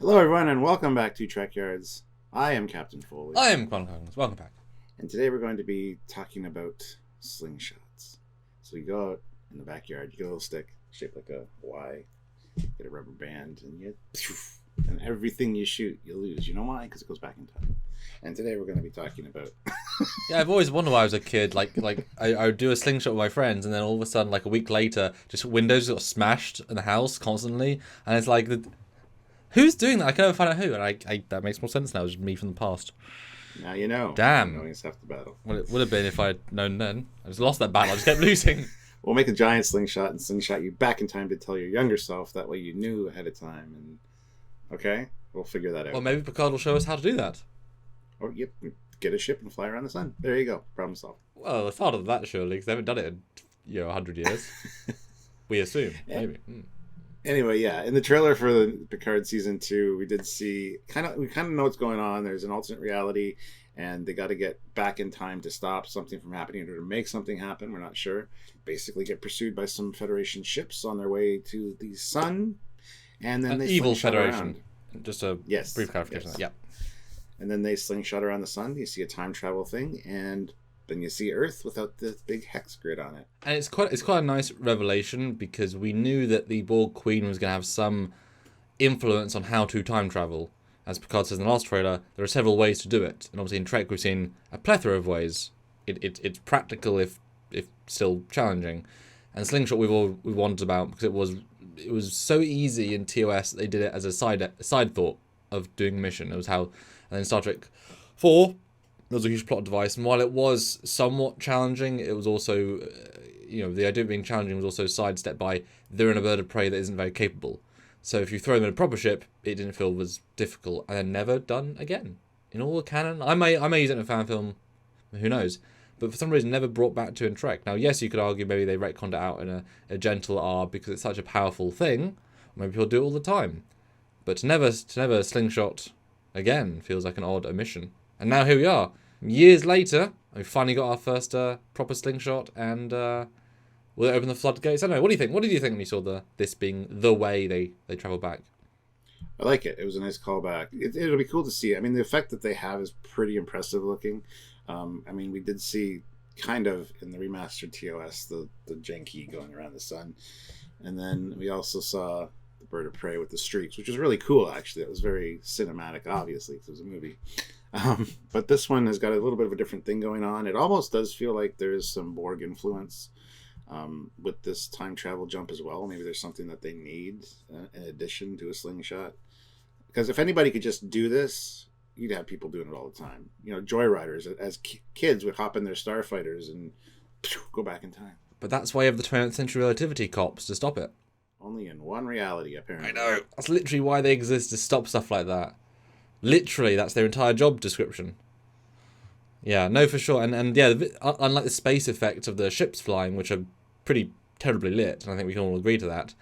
Hello, everyone, and welcome back to Trekyards. I am Captain Foley, I am Concogs. Welcome back. and today we're going to be talking about slingshots. So you go out in the backyard, you get a little stick shaped like a Y, get a rubber band, and everything you shoot, you lose. You know why? Because it goes back in time. And today we're going to be talking about. Yeah, I've always wondered why I was a kid. I would do a slingshot with my friends, and then all of a sudden, like a week later, just windows got smashed in the house constantly, and it's like, who's doing that? I can never find out who, and I that makes more sense now. It's just me from the past. Now you know. Damn. Knowing it's half the battle. Well, it would have been if I'd known then. I just lost that battle. I just kept losing. We'll make a giant slingshot and slingshot you back in time to tell your younger self. That way you knew ahead of time. And okay, we'll figure that out. Well, maybe Picard will show us how to do that. Or yep, get a ship and fly around the sun. There you go. Problem solved. Well, it's harder than that, surely, because they haven't done it in 100 years. We assume, maybe. Anyway, yeah, in the trailer for the Picard season 2, we did see we kind of know what's going on. There's an alternate reality, and they got to get back in time to stop something from happening or to make something happen. We're not sure. Basically, get pursued by some Federation ships on their way to the sun, and then An they evil slingshot Federation. around. Just a brief clarification. Yes. Yep. And then they slingshot around the sun. You see a time travel thing, and then you see Earth without the big hex grid on it. And it's quite a nice revelation, because we knew that the Borg Queen was going to have some influence on how to time travel. As Picard says in the last trailer, there are several ways to do it. And obviously in Trek we've seen a plethora of ways. It's practical if still challenging. And Slingshot we wondered about, because it was so easy in TOS that they did it as a side thought of doing a mission. It was how, and then Star Trek 4, there was a huge plot device, and while it was somewhat challenging, it was also, the idea of being challenging was also sidestepped by they're in a bird of prey that isn't very capable. So if you throw them in a proper ship, it didn't feel was difficult, and then never done again. In all the canon, I may use it in a fan film, who knows, but for some reason never brought back to in Trek. Now, yes, you could argue maybe they retconned it out in a gentle R because it's such a powerful thing, maybe people do it all the time. But to never slingshot again feels like an odd omission. And now here we are, years later, we finally got our first proper slingshot, and will it open the floodgates? I don't know. What do you think? What did you think when you saw this being the way they travel back? I like it. It was a nice callback. It'll be cool to see. I mean, the effect that they have is pretty impressive looking. We did see kind of in the remastered TOS the janky going around the sun, and then we also saw the bird of prey with the streaks, which was really cool. Actually, it was very cinematic, obviously, because it was a movie. But this one has got a little bit of a different thing going on. It almost does feel like there is some Borg influence with this time travel jump as well. Maybe there's something that they need in addition to a slingshot. Because if anybody could just do this, you'd have people doing it all the time. Joyriders as kids would hop in their starfighters and go back in time. But that's why you have the 20th century relativity cops to stop it. Only in one reality, apparently. I know. That's literally why they exist, to stop stuff like that. Literally, that's their entire job description. Yeah, no, for sure. And yeah, unlike the space effects of the ships flying, which are pretty terribly lit, and I think we can all agree to that,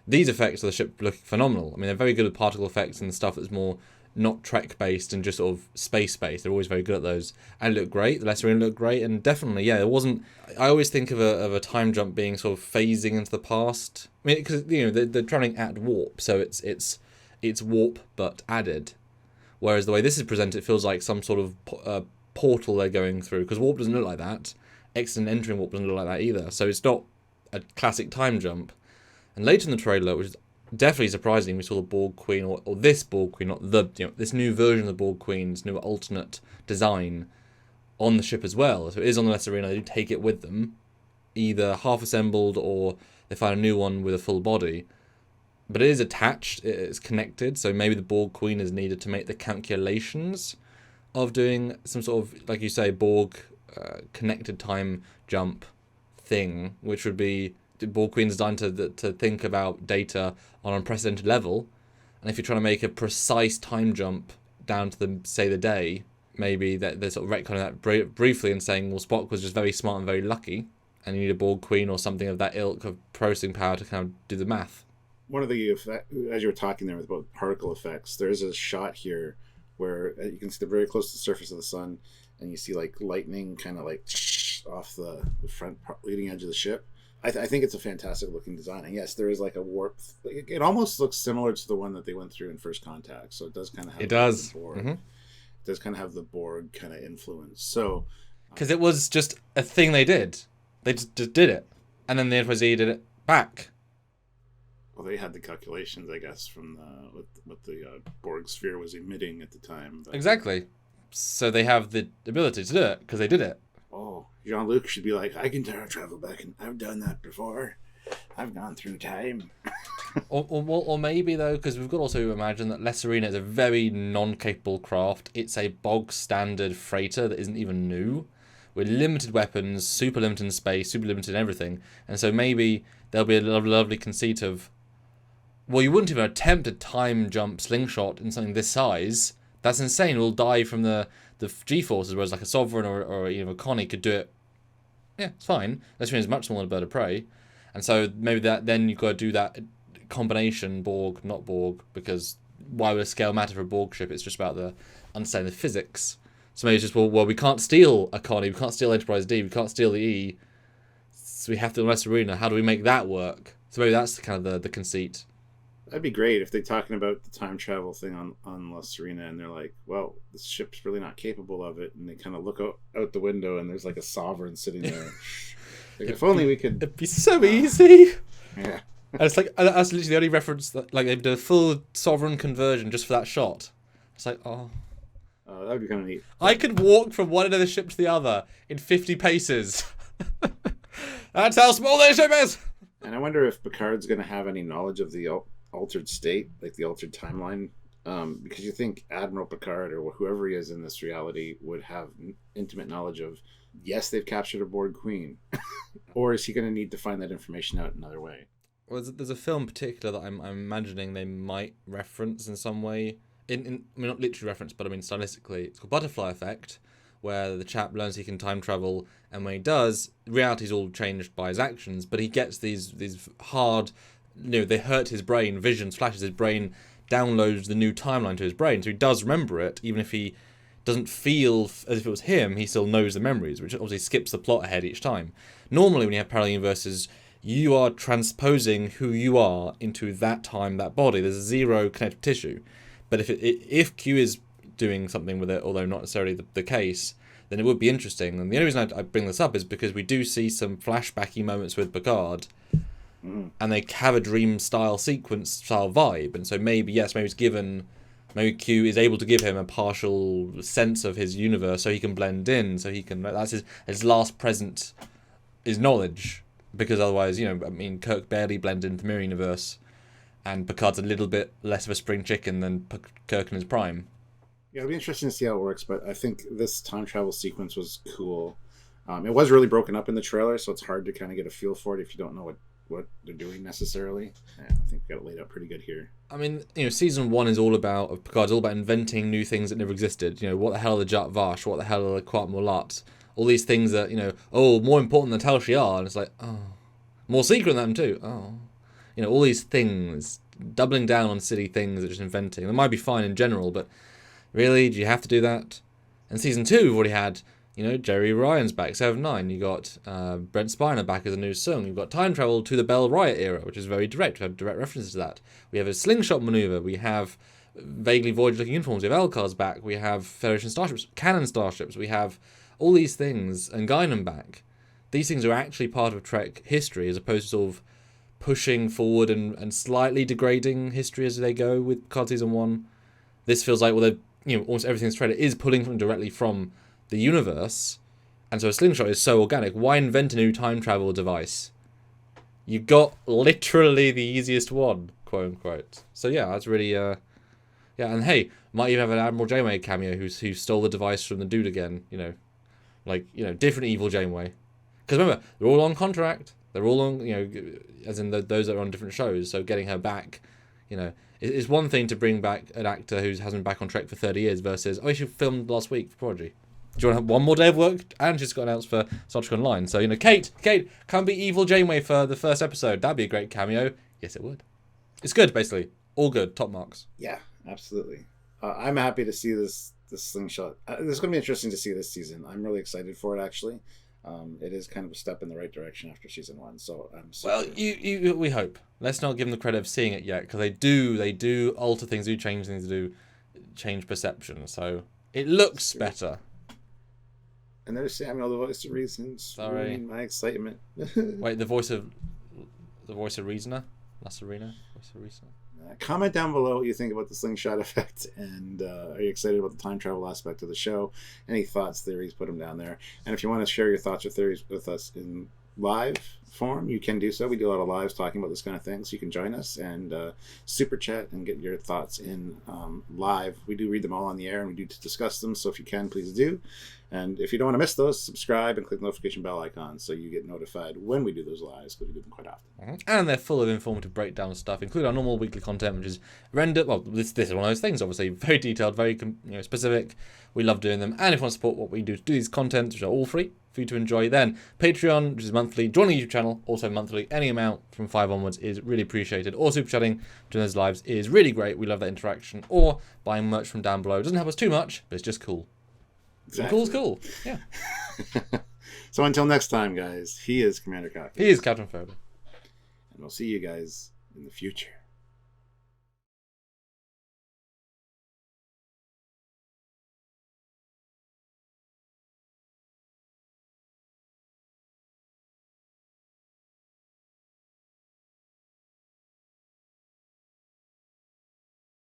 these effects of the ship look phenomenal. I mean, they're very good at particle effects and stuff that's more not Trek-based and just sort of space-based. They're always very good at those. And it looked great. The Lesserine looked great. And definitely, yeah, it wasn't... I always think of a time jump being sort of phasing into the past. I mean, because, they're traveling at warp, so it's warp but added. Whereas the way this is presented, it feels like some sort of portal they're going through. Because warp doesn't look like that. Exiting and entering warp doesn't look like that either. So it's not a classic time jump. And later in the trailer, which is definitely surprising, we saw the Borg Queen, or this Borg Queen, not this new version of the Borg Queen's new alternate design on the ship as well. So it is on the Lesserina. They do take it with them, either half assembled or they find a new one with a full body. But it is attached, it's connected, so maybe the Borg Queen is needed to make the calculations of doing some sort of, like you say, Borg connected time jump thing, which would be the Borg Queen designed to think about data on an unprecedented level. And if you're trying to make a precise time jump down to the day, maybe they're sort of retconning that briefly and saying, well, Spock was just very smart and very lucky, and you need a Borg Queen or something of that ilk of processing power to kind of do the math. One of the as you were talking there about particle effects, there's a shot here where you can see they're very close to the surface of the sun, and you see like lightning kind of like off the front leading edge of the ship. I think it's a fantastic looking design. And yes, there is like a warp. It almost looks similar to the one that they went through in First Contact. So it does kind of have It does. The Borg. It does kind of have the Borg kind of influence. So because it was just a thing they did. They just did it. And then the Enterprise E did it back. Well, they had the calculations, I guess, from what the Borg sphere was emitting at the time. But... Exactly. So they have the ability to do it because they did it. Oh, Jean-Luc should be like, I can travel back, and I've done that before. I've gone through time. or maybe, though, because we've got to also imagine that La Sirena is a very non-capable craft. It's a bog standard freighter that isn't even new. With limited weapons, super limited in space, super limited in everything. And so maybe there'll be a lovely conceit of, well, you wouldn't even attempt a time jump slingshot in something this size. That's insane. We'll die from the G-forces, whereas like a Sovereign or a Connie could do it. Yeah, it's fine. La Sirena is much smaller than a bird of prey. And so maybe then you've got to do that combination Borg, not Borg, because why would a scale matter for a Borg ship? It's just about the understanding the physics. So maybe it's just, well, we can't steal a Connie, we can't steal Enterprise D, we can't steal the E, so we have to unless Arena. How do we make that work? So maybe that's kind of the conceit. That'd be great if they're talking about the time travel thing on La Sirena, and they're like, well, this ship's really not capable of it, and they kind of look out the window, and there's like a Sovereign sitting there. Like, if only we could... It'd be so easy! Yeah. And it's like, that's literally the only reference, that, like, they did a full Sovereign conversion just for that shot. It's like, oh... that would be kind of neat. I could walk from one end of the ship to the other in 50 paces. That's how small this ship is! And I wonder if Picard's going to have any knowledge of the altered state, like the altered timeline. Because you think Admiral Picard or whoever he is in this reality would have intimate knowledge of, yes, they've captured a Borg queen. Or is he going to need to find that information out another way? Well, there's a film in particular that I'm imagining they might reference in some way. I mean, not literally reference, but I mean stylistically. It's called Butterfly Effect, where the chap learns he can time travel, and when he does, reality's all changed by his actions, but he gets these hard, they hurt his brain, visions, flashes, his brain downloads the new timeline to his brain, so he does remember it, even if he doesn't feel as if it was him, he still knows the memories, which obviously skips the plot ahead each time. Normally, when you have parallel universes, you are transposing who you are into that time, that body. There's zero connective tissue. But if Q is doing something with it, although not necessarily the case, then it would be interesting. And the only reason I bring this up is because we do see some flashbacky moments with Picard, and they have a dream-style sequence-style vibe. And so maybe Q is able to give him a partial sense of his universe so he can blend in, so he can... That's his last present is knowledge. Because otherwise, Kirk barely blended into the mirror universe, and Picard's a little bit less of a spring chicken than Kirk in his prime. Yeah, it'll be interesting to see how it works, but I think this time travel sequence was cool. It was really broken up in the trailer, so it's hard to kind of get a feel for it if you don't know what they're doing necessarily. Yeah, I think we got it laid out pretty good here. I mean, season 1 is all about, Picard's all about inventing new things that never existed. What the hell are the Jat Vash? What the hell are the Quat Mulat? All these things that, more important than Tal Shiar. And it's like, oh, more secret than them too. Oh. All these things, doubling down on silly things that just inventing. They might be fine in general, but really, do you have to do that? In season 2, we've already had, Jerry Ryan's back, 7-9. You got Brent Spiner back as a new Sung. You've got time travel to the Bell Riot era, which is very direct. We have direct references to that. We have a slingshot maneuver. We have vaguely Voyager-looking uniforms. We have Elcar's back. We have Federation starships, Cannon starships. We have all these things, and Guinan back. These things are actually part of Trek history, as opposed to sort of pushing forward and slightly degrading history as they go with Picard season 1. This feels like, almost everything in this trailer is pulling something directly from the universe, and so a slingshot is so organic. Why invent a new time travel device? You got literally the easiest one, quote unquote. So yeah, that's really and hey, might even have an Admiral Janeway cameo who stole the device from the dude again. Different evil Janeway. Because remember, they're all on contract. They're all on, as in those that are on different shows. So getting her back, it's one thing to bring back an actor who hasn't been back on Trek for 30 years versus, she filmed last week for Prodigy. Do you want to have one more day of work? And she's got announced for Star Trek Online. So, Kate, come be evil Janeway for the first episode. That'd be a great cameo. Yes, it would. It's good, basically. All good. Top marks. Yeah, absolutely. I'm happy to see this slingshot. It's going to be interesting to see this season. I'm really excited for it, actually. It is kind of a step in the right direction after season 1. So I'm Well, we hope. Let's not give them the credit of seeing it yet, because they do alter things, do change things, do change perception. So it looks better. And there's Samuel, the voice of reason. Sorry, my excitement. Wait, the voice of Reasoner, Lasarina, voice of Reasoner. Comment down below what you think about the slingshot effect, and are you excited about the time travel aspect of the show? Any thoughts, theories, put them down there. And if you want to share your thoughts or theories with us in live form, you can do so. We do a lot of lives talking about this kind of thing, so you can join us and super chat and get your thoughts in live. We do read them all on the air, and we do discuss them, so if you can, please do. And if you don't want to miss those, subscribe and click the notification bell icon so you get notified when we do those lives, because we do them quite often. And they're full of informative breakdown stuff, including our normal weekly content, which is rendered. Well, this is one of those things, obviously, very detailed, very specific. We love doing them. And if you want to support what we do to do these contents, which are all free for you to enjoy, then Patreon, which is monthly, joining the YouTube channel, also monthly. Any amount from $5 onwards is really appreciated. Or super chatting during those lives is really great. We love that interaction. Or buying merch from down below. It doesn't help us too much, but it's just cool. Exactly. Cool's cool. Yeah. So until next time, guys, he is Commander Coffee. He is Captain Foley. And we'll see you guys in the future.